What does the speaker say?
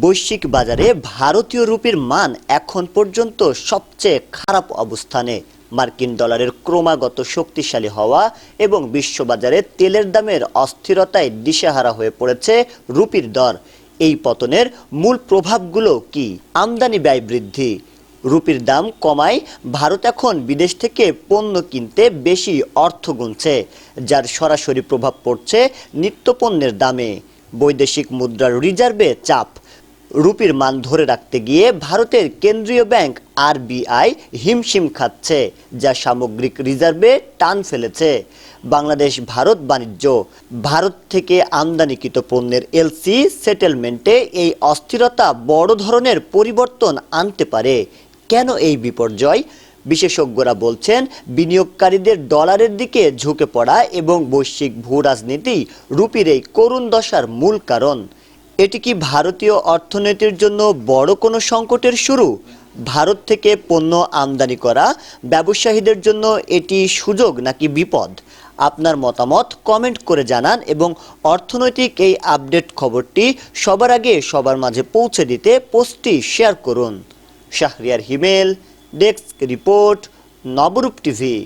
বৈশ্বিক বাজারে ভারতীয় রুপির মান এখন পর্যন্ত সবচেয়ে খারাপ অবস্থানে। মার্কিন ডলারের ক্রমাগত শক্তিশালী হওয়া এবং বিশ্ববাজারে তেলের দামের অস্থিরতায় দিশেহারা হয়ে পড়েছে রুপির দর। এই পতনের মূল প্রভাবগুলো কি? আমদানি ব্যয় বৃদ্ধি, রুপির দাম কমায় ভারত এখন বিদেশ থেকে পণ্য কিনতে বেশি অর্থ গুনছে, যার সরাসরি প্রভাব পড়ছে নিত্যপণ্যের দামে। বৈদেশিক মুদ্রার রিজার্ভে চাপ, রুপির মান ধরে রাখতে গিয়ে ভারতের কেন্দ্রীয় ব্যাংক আরবিআই হিমশিম খাচ্ছে, যা সামগ্রিক রিজার্ভে টান ফেলেছে। বাংলাদেশ ভারত বাণিজ্য, ভারত থেকে আমদানিকৃত পণ্যের এলসি সেটেলমেন্টে এই অস্থিরতা বড় ধরনের পরিবর্তন আনতে পারে। কেন এই বিপর্যয়? বিশেষজ্ঞরা বলছেন বিনিয়োগকারীদের ডলারের দিকে ঝুঁকে পড়া এবং বৈশ্বিক ভূ রাজনীতি রুপির এই করুণ দশার মূল কারণ। এটি কি ভারতীয় অর্থনীতির জন্য বড় কোনো সংকটের শুরু? ভারত থেকে পণ্য আমদানি করা ব্যবসায়ীদের জন্য এটি সুযোগ নাকি বিপদ? আপনার মতামত কমেন্ট করে জানান এবং অর্থনৈতিক এই আপডেট খবরটি সবার আগে সবার মাঝে পৌঁছে দিতে পোস্টটি শেয়ার করুন। শাহরিয়ার হিমেল, ডেস্ক রিপোর্ট, নবরূপ টিভি।